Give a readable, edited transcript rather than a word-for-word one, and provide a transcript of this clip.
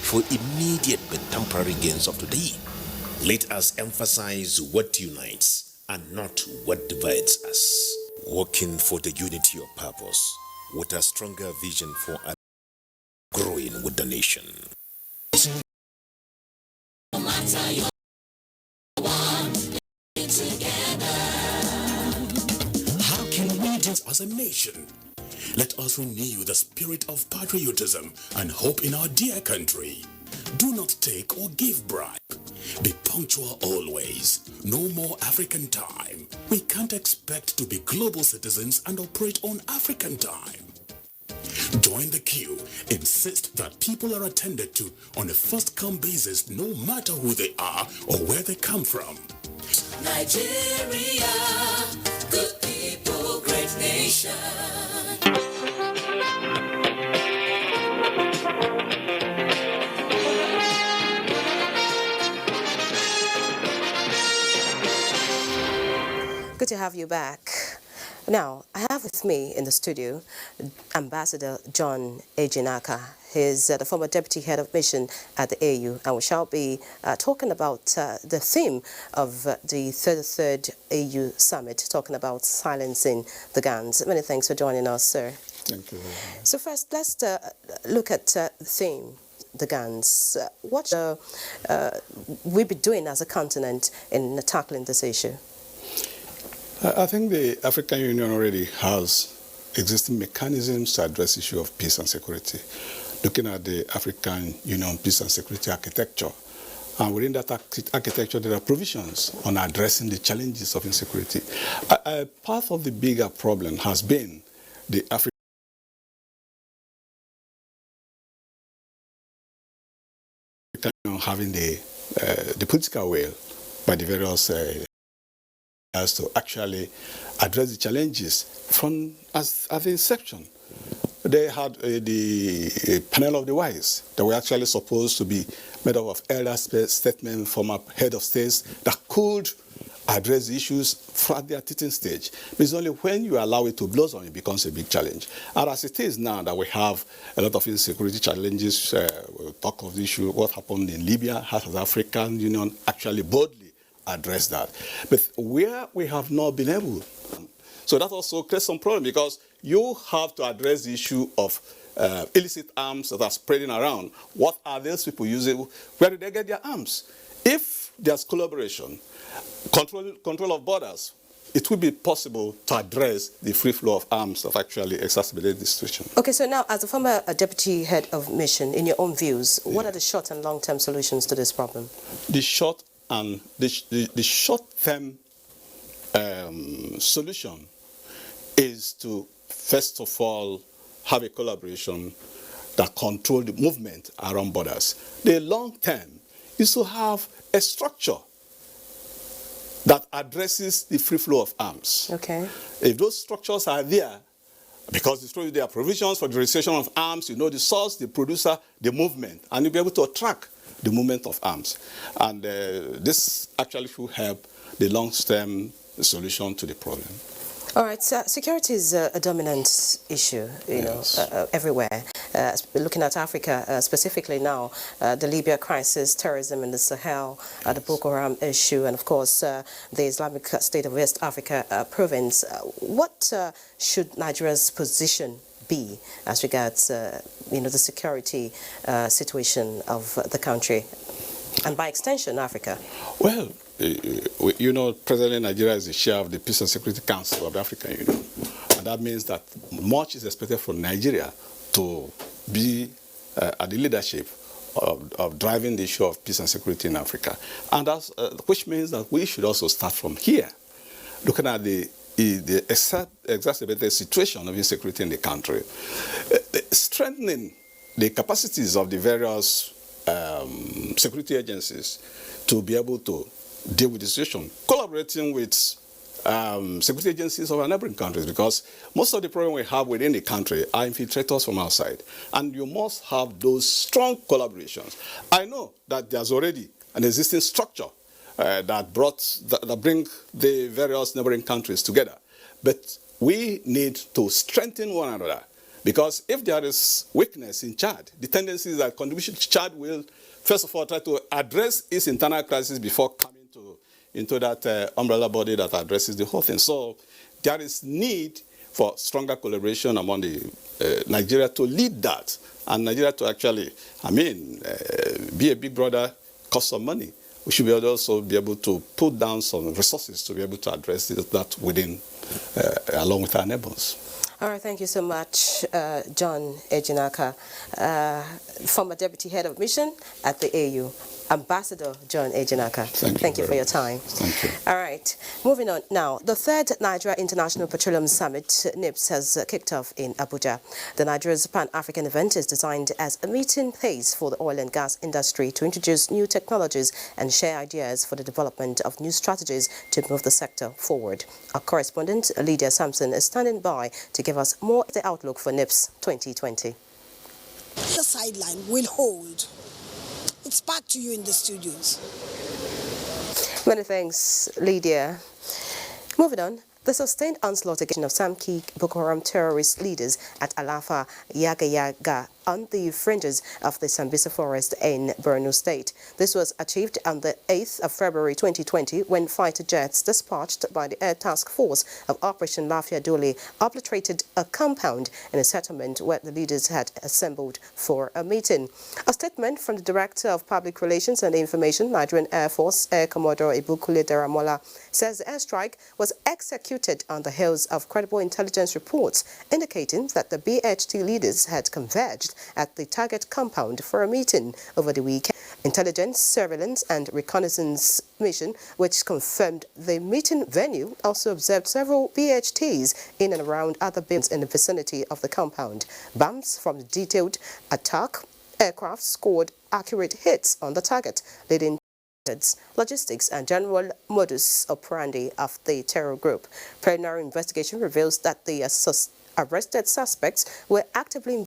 for immediate but temporary gains of today. Let us emphasize what unites and not what divides us. Working for the unity of purpose with a stronger vision for growing with the nation. No matter your how can we do as a nation? Let us renew the spirit of patriotism and hope in our dear country. Do not take or give bribe. Be punctual always. No more African time. We can't expect to be global citizens and operate on African time. Join the queue. Insist that people are attended to on a first-come basis, no matter who they are or where they come from. Nigeria, good people, great nation. Good to have you back. Now, I have with me in the studio Ambassador John Ejinaka. He's the former Deputy Head of Mission at the AU, and we shall be talking about the theme of the 33rd AU Summit, talking about silencing the guns. Many thanks for joining us, sir. Thank you very much. So first, let's look at the theme, the guns. What should we be doing as a continent in tackling this issue? I think the African Union already has existing mechanisms to address the issue of peace and security. Looking at the African Union peace and security architecture, and within that architecture there are provisions on addressing the challenges of insecurity. Part of the bigger problem has been the African Union having the political will by the various as to actually address the challenges from at the inception. They had the panel of the wise that were actually supposed to be made up of elder statesmen, former head of states that could address the issues at their teething stage. But it's only when you allow it to blossom it becomes a big challenge. And as it is now that we have a lot of insecurity challenges, we'll talk of the issue, what happened in Libya, how has the African Union actually boldly address that. But where we have not been able, so that also creates some problem because you have to address the issue of illicit arms that are spreading around. What are those people using? Where do they get their arms? If there's collaboration, control of borders, it will be possible to address the free flow of arms that actually exacerbated the situation. Okay, so now as a former deputy head of mission, in your own views, what are the short and long-term solutions to this problem? The short and the short-term solution is to, first of all, have a collaboration that control the movement around borders. The long-term is to have a structure that addresses the free flow of arms. Okay. If those structures are there, because there are provisions for the registration of arms, you know the source, the producer, the movement, and you'll be able to track the movement of arms. And this actually should help the long-term solution to the problem. All right, so security is a dominant issue, you know, everywhere. Looking at Africa specifically now, the Libya crisis, terrorism in the Sahel, the Boko Haram issue, and of course the Islamic State of West Africa province. What should Nigeria's position be as regards, you know, the security situation of the country, and by extension, Africa? Well, you know, presently Nigeria is the chair of the Peace and Security Council of the African Union. And that means that much is expected from Nigeria to be at the leadership of driving the issue of peace and security in Africa. And that's, which means that we should also start from here, looking at the exacerbated situation of insecurity in the country, strengthening the capacities of the various security agencies to be able to deal with the situation, collaborating with security agencies of our neighboring countries, because most of the problem we have within the country are infiltrators from outside, and you must have those strong collaborations. I know that there's already an existing structure that bring the various neighboring countries together, but we need to strengthen one another Because if there is weakness in Chad, the tendency is that contribution to Chad will, first of all, try to address its internal crisis before coming into that umbrella body that addresses the whole thing. So there is need for stronger collaboration among the Nigeria to lead that, and Nigeria to actually, be a big brother, cost some money. We should also be able to put down some resources to be able to address that within, along with our neighbors. All right, thank you so much, John Ejinaka, former Deputy Head of Mission at the AU. Ambassador John Ejinaka, thank you for your time. Thank you. All right, moving on now. The third Nigeria International Petroleum Summit, NIPS, has kicked off in Abuja. The Nigeria's Pan-African event is designed as a meeting place for the oil and gas industry to introduce new technologies and share ideas for the development of new strategies to move the sector forward. Our correspondent, Lydia Sampson, is standing by to give us more of the outlook for NIPS 2020. The sideline will hold. It's back to you in the studios. Many thanks, Lydia. Moving on. The sustained onslaught of some key Boko Haram terrorist leaders at Alafa Yaga on the fringes of the Sambisa forest in Borno State. This was achieved on the 8th of February 2020 when fighter jets dispatched by the Air Task Force of Operation Lafia Dole obliterated a compound in a settlement where the leaders had assembled for a meeting. A statement from the Director of Public Relations and Information, Nigerian Air Force, Air Commodore Ibukule Daramola, says the airstrike was executed on the heels of credible intelligence reports indicating that the BHT leaders had converged at the target compound for a meeting over the weekend. Intelligence, surveillance and reconnaissance mission, which confirmed the meeting venue, also observed several BHTs in and around other buildings in the vicinity of the compound. Bombs from the detailed attack aircraft scored accurate hits on the target, leading to logistics and general modus operandi of the terror group. Preliminary investigation reveals that the arrested suspects were actively